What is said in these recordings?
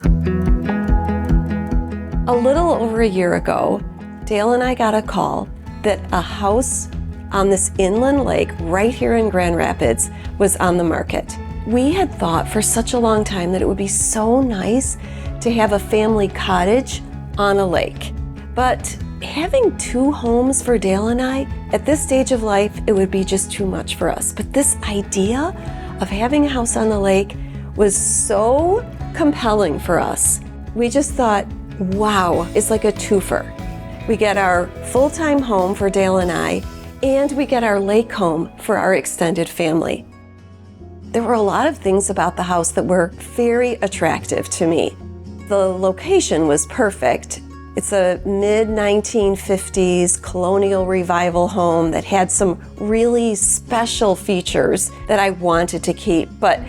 A little over a year ago, Dale and I got a call that a house on this inland lake right here in Grand Rapids was on the market. We had thought for such a long time that it would be so nice to have a family cottage on a lake. But having two homes for Dale and I, at this stage of life, it would be just too much for us. But this idea of having a house on the lake was so compelling for us. We just thought, wow, it's like a twofer. We get our full-time home for Dale and I, and we get our lake home for our extended family. There were a lot of things about the house that were very attractive to me. The location was perfect. It's a mid-1950s colonial revival home that had some really special features that I wanted to keep, but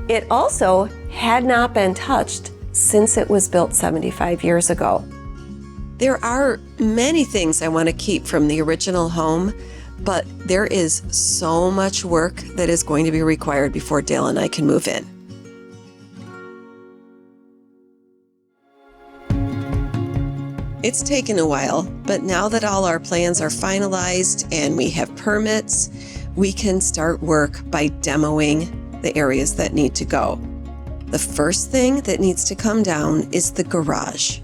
it also had not been touched since it was built 75 years ago. There are many things I want to keep from the original home, but there is so much work that is going to be required before Dale and I can move in. It's taken a while, but now that all our plans are finalized and we have permits, we can start work by demoing the areas that need to go. The first thing that needs to come down is the garage.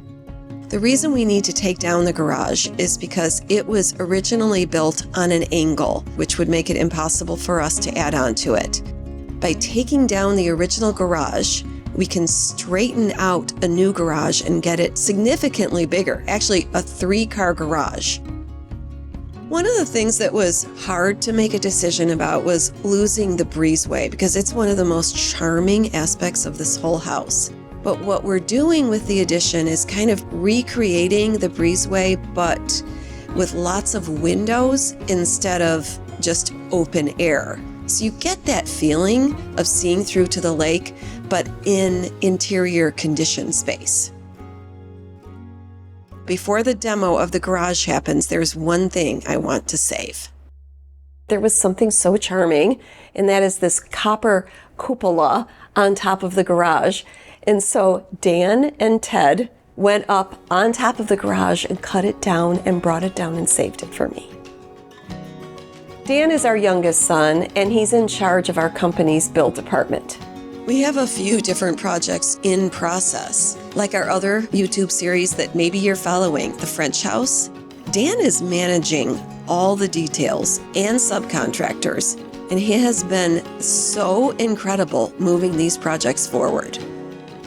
The reason we need to take down the garage is because it was originally built on an angle, which would make it impossible for us to add on to it. By taking down the original garage, we can straighten out a new garage and get it significantly bigger, actually a 3-car garage. One of the things that was hard to make a decision about was losing the breezeway, because it's one of the most charming aspects of this whole house. But what we're doing with the addition is kind of recreating the breezeway, but with lots of windows instead of just open air. So you get that feeling of seeing through to the lake, but in interior conditioned space. Before the demo of the garage happens, there's one thing I want to save. There was something so charming, and that is this copper cupola on top of the garage. And so Dan and Ted went up on top of the garage and cut it down and brought it down and saved it for me. Dan is our youngest son, and he's in charge of our company's build department. We have a few different projects in process, like our other YouTube series that maybe you're following, The French House. Dan is managing all the details and subcontractors, and he has been so incredible moving these projects forward.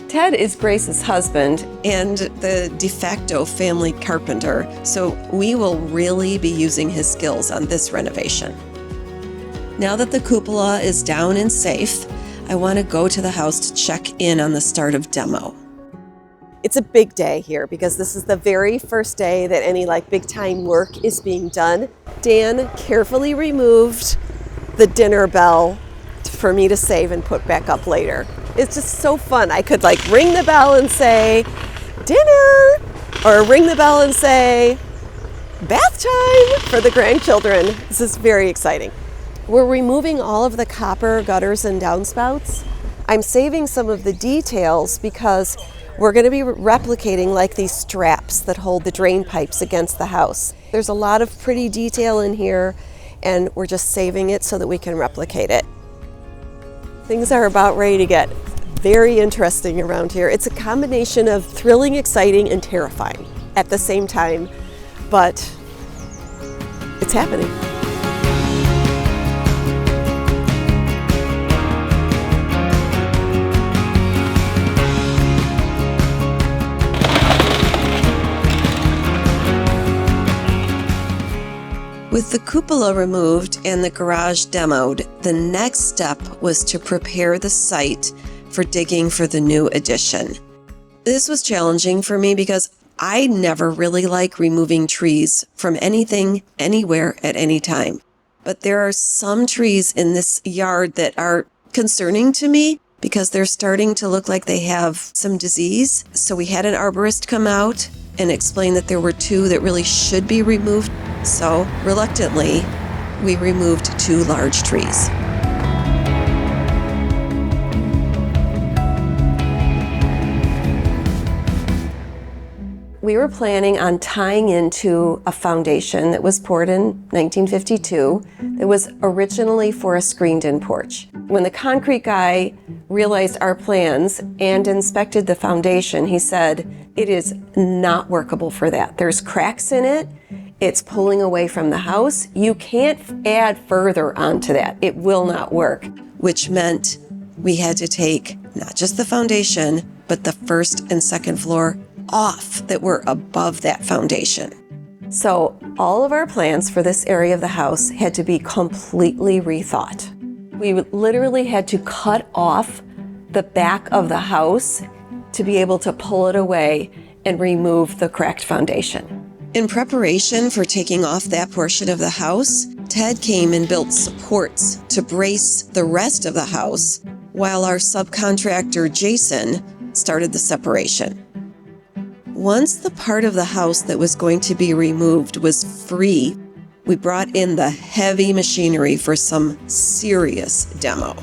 Ted is Grace's husband and the de facto family carpenter, so we will really be using his skills on this renovation. Now that the cupola is down and safe, I want to go to the house to check in on the start of demo. It's a big day here because this is the very first day that any big time work is being done. Dan carefully removed the dinner bell for me to save and put back up later. It's just so fun. I could ring the bell and say, dinner, or ring the bell and say, bath time for the grandchildren. This is very exciting. We're removing all of the copper gutters and downspouts. I'm saving some of the details because we're going to be replicating these straps that hold the drain pipes against the house. There's a lot of pretty detail in here, and we're just saving it so that we can replicate it. Things are about ready to get very interesting around here. It's a combination of thrilling, exciting, and terrifying at the same time, but it's happening. With the cupola removed and the garage demoed, the next step was to prepare the site for digging for the new addition. This was challenging for me because I never really like removing trees from anything, anywhere, at any time. But there are some trees in this yard that are concerning to me because they're starting to look like they have some disease. So we had an arborist come out and explain that there were 2 that really should be removed. So reluctantly, we removed 2 large trees. we were planning on tying into a foundation that was poured in 1952. It was originally for a screened-in porch. When the concrete guy realized our plans and inspected the foundation, he said, it is not workable for that. There's cracks in it. It's pulling away from the house. You can't add further onto that. It will not work. Which meant we had to take not just the foundation, but the first and second floor off that were above that foundation. So all of our plans for this area of the house had to be completely rethought. We literally had to cut off the back of the house to be able to pull it away and remove the cracked foundation. In preparation for taking off that portion of the house, Ted came and built supports to brace the rest of the house, while our subcontractor, Jason, started the separation. Once the part of the house that was going to be removed was free, we brought in the heavy machinery for some serious demo.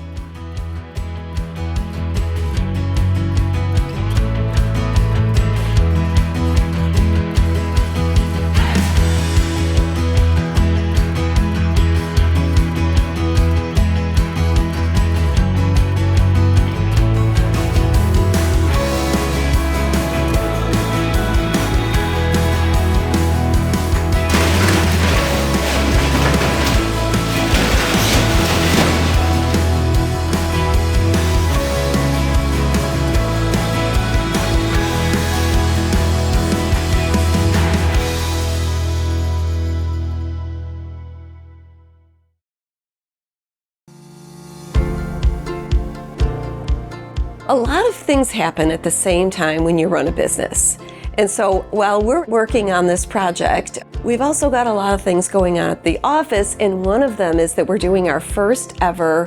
A lot of things happen at the same time when you run a business. And so while we're working on this project, we've also got a lot of things going on at the office, and one of them is that we're doing our first ever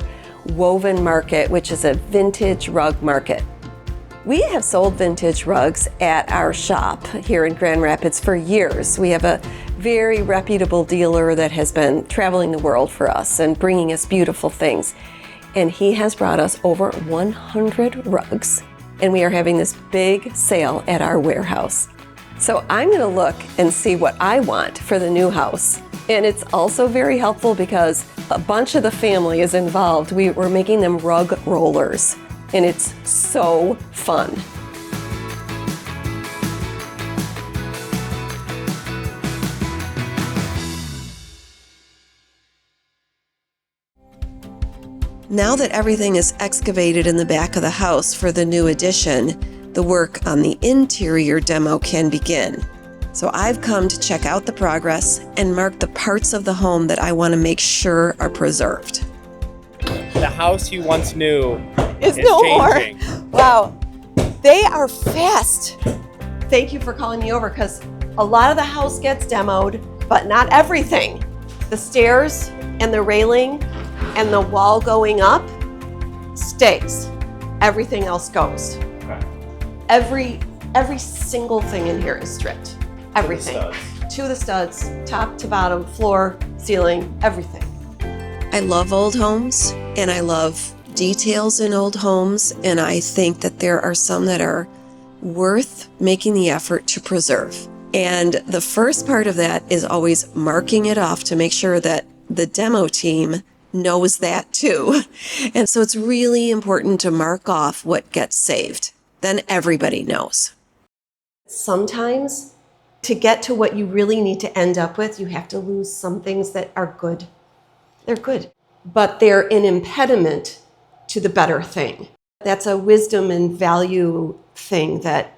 woven market, which is a vintage rug market. We have sold vintage rugs at our shop here in Grand Rapids for years. We have a very reputable dealer that has been traveling the world for us and bringing us beautiful things. And he has brought us over 100 rugs, and we are having this big sale at our warehouse. So I'm gonna look and see what I want for the new house. And it's also very helpful because a bunch of the family is involved. We're making them rug rollers, and it's so fun. Now that everything is excavated in the back of the house for the new addition, the work on the interior demo can begin. So I've come to check out the progress and mark the parts of the home that I want to make sure are preserved. The house you once knew is no changing. More. Wow, they are fast. Thank you for calling me over, because a lot of the house gets demoed, but not everything. The stairs and the railing and the wall going up stays. Everything else goes. Okay. Every single thing in here is stripped. Everything. To the studs, top to bottom, floor, ceiling, everything. I love old homes, and I love details in old homes, and I think that there are some that are worth making the effort to preserve. And the first part of that is always marking it off to make sure that the demo team knows that too. And so it's really important to mark off what gets saved. Then everybody knows. Sometimes to get to what you really need to end up with, you have to lose some things that are good. They're good, but they're an impediment to the better thing. That's a wisdom and value thing that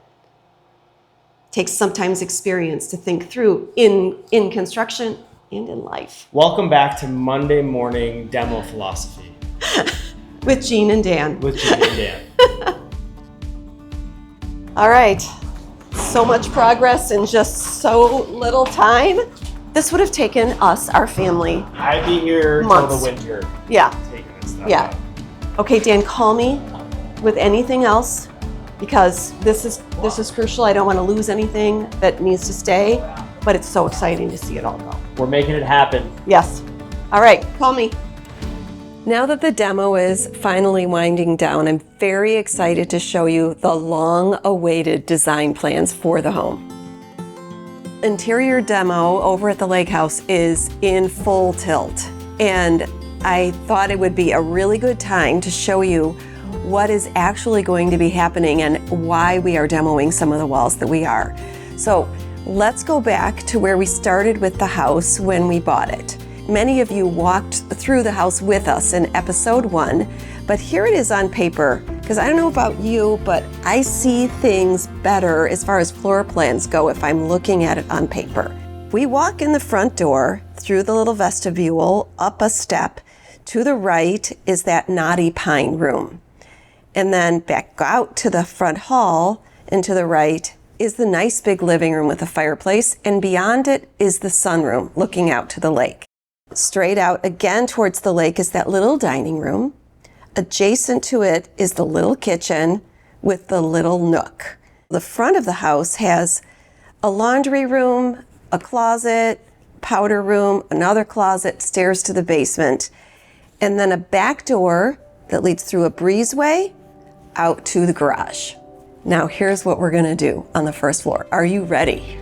takes sometimes experience to think through in construction and in life. Welcome back to Monday Morning Demo Philosophy. With Jean and Dan. With Jean and Dan. All right, so much progress in just so little time. This would have taken us, our family, I'd be here months. till the winter. Yeah. Taking this stuff Yeah. out. Okay, Dan, call me with anything else, because this is crucial. I don't want to lose anything that needs to stay, but it's so exciting to see it all go. We're making it happen. Yes. All right, call me. Now that the demo is finally winding down, I'm very excited to show you the long-awaited design plans for the home. interior demo over at the lake house is in full tilt, and I thought it would be a really good time to show you what is actually going to be happening and why we are demoing some of the walls that we are. So let's go back to where we started with the house when we bought it. Many of you walked through the house with us in episode 1, but here it is on paper, because I don't know about you, but I see things better as far as floor plans go if I'm looking at it on paper. We walk in the front door, through the little vestibule, up a step. To the right is that knotty pine room. And then back out to the front hall, and to the right is the nice big living room with a fireplace, and beyond it is the sunroom looking out to the lake. Straight out again towards the lake is that little dining room. Adjacent to it is the little kitchen with the little nook. The front of the house has a laundry room, a closet, powder room, another closet, stairs to the basement, and then a back door that leads through a breezeway out to the garage. Now here's what we're gonna do on the first floor. Are you ready?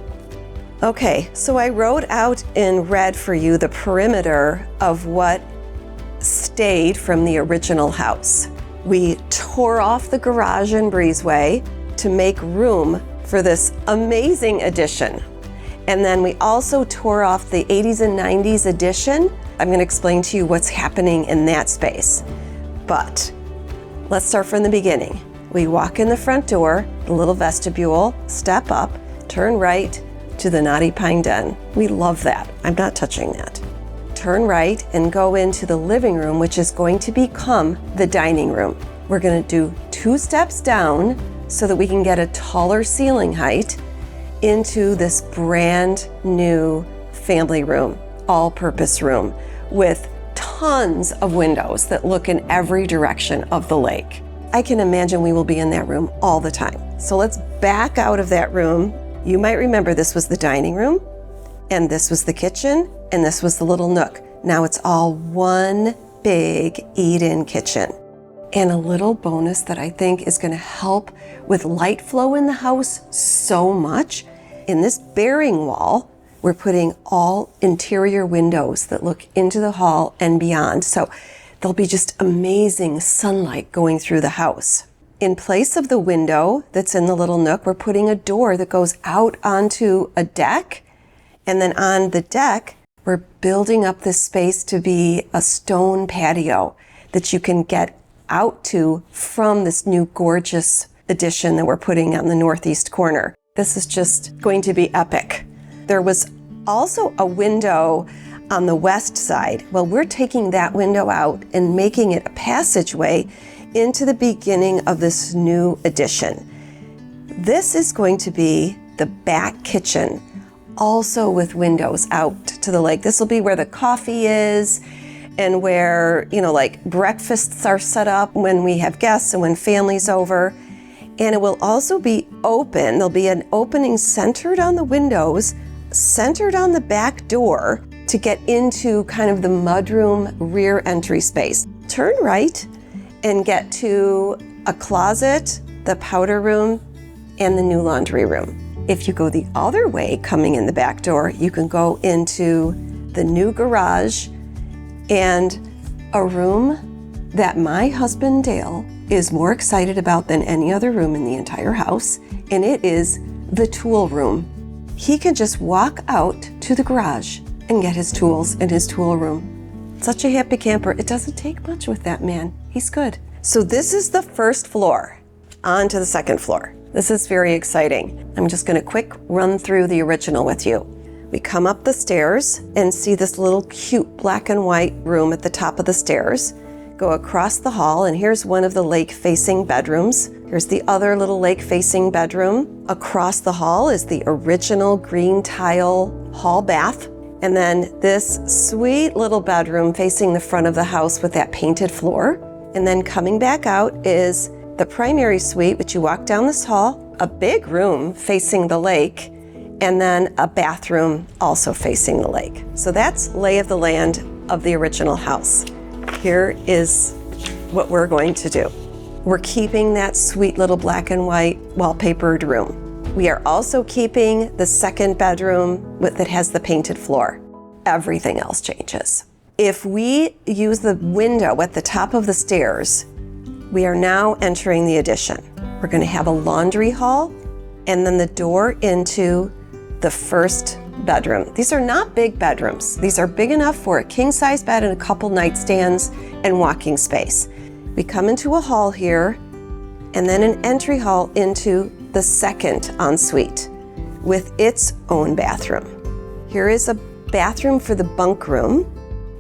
Okay, so I wrote out in red for you the perimeter of what stayed from the original house. We tore off the garage and breezeway to make room for this amazing addition. And then we also tore off the 80s and 90s addition. I'm going to explain to you what's happening in that space. But let's start from the beginning. We walk in the front door, the little vestibule, step up, turn right to the knotty pine den. We love that. I'm not touching that. Turn right and go into the living room, which is going to become the dining room. We're going to do 2 steps down so that we can get a taller ceiling height into this brand new family room, all-purpose room with tons of windows that look in every direction of the lake. I can imagine we will be in that room all the time. So let's back out of that room. You might remember this was the dining room, and this was the kitchen, and this was the little nook. Now it's all one big eat-in kitchen. And a little bonus that I think is going to help with light flow in the house so much. In this bearing wall, we're putting all interior windows that look into the hall and beyond. So there'll be just amazing sunlight going through the house. In place of the window that's in the little nook, we're putting a door that goes out onto a deck. And then on the deck, we're building up this space to be a stone patio that you can get out to from this new gorgeous addition that we're putting on the northeast corner. This is just going to be epic. There was also a window on the west side. Well, we're taking that window out and making it a passageway into the beginning of this new addition. This is going to be the back kitchen, also with windows out to the lake. This will be where the coffee is and where, like breakfasts are set up when we have guests and when family's over. And it will also be open. There'll be an opening centered on the windows, centered on the back door to get into kind of the mudroom rear entry space. Turn right and get to a closet, the powder room, and the new laundry room. If you go the other way, coming in the back door, you can go into the new garage and a room that my husband Dale is more excited about than any other room in the entire house, and it is the tool room. He can just walk out to the garage and get his tools in his tool room. Such a happy camper. It doesn't take much with that man. He's good. So this is the first floor. On to the second floor. This is very exciting. I'm just going to quick run through the original with you. We come up the stairs and see this little cute black and white room at the top of the stairs. Go across the hall, and here's one of the lake-facing bedrooms. Here's the other little lake-facing bedroom. Across the hall is the original green tile hall bath. And then this sweet little bedroom facing the front of the house with that painted floor. And then coming back out is the primary suite, which you walk down this hall, a big room facing the lake, and then a bathroom also facing the lake. So that's lay of the land of the original house. Here is what we're going to do. We're keeping that sweet little black and white wallpapered room. We are also keeping the second bedroom that has the painted floor. Everything else changes. If we use the window at the top of the stairs, we are now entering the addition. We're going to have a laundry hall and then the door into the first bedroom. These are not big bedrooms. These are big enough for a king-size bed and a couple nightstands and walking space. We come into a hall here and then an entry hall into the second ensuite with its own bathroom. Here is a bathroom for the bunk room.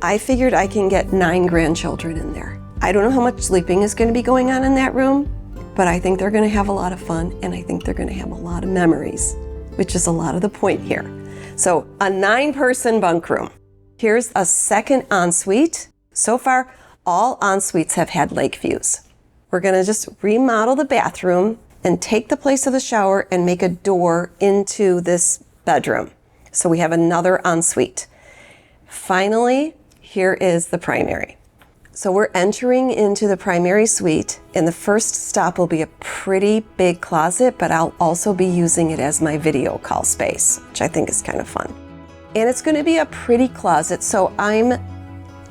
I figured I can get 9 grandchildren in there. I don't know how much sleeping is going to be going on in that room, but I think they're going to have a lot of fun and I think they're going to have a lot of memories, which is a lot of the point here. So a 9-person bunk room. Here's a second ensuite. So far, all ensuites have had lake views. We're going to just remodel the bathroom and take the place of the shower and make a door into this bedroom. So we have another ensuite. Finally, here is the primary. So we're entering into the primary suite, and the first stop will be a pretty big closet, but I'll also be using it as my video call space, which I think is kind of fun. And it's going to be a pretty closet, so I'm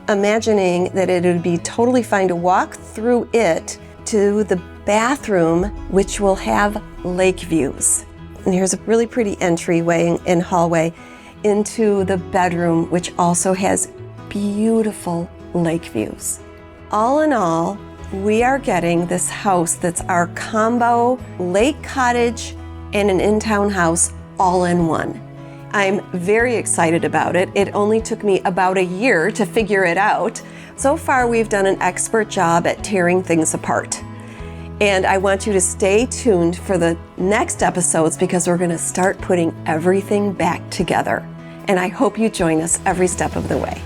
imagining that it would be totally fine to walk through it to the bathroom, which will have lake views. And here's a really pretty entryway and hallway into the bedroom, which also has beautiful lake views. All in all, we are getting this house that's our combo lake cottage and an in-town house all in one. I'm very excited about it. It only took me about a year to figure it out. So far, we've done an expert job at tearing things apart. And I want you to stay tuned for the next episodes because we're going to start putting everything back together. And I hope you join us every step of the way.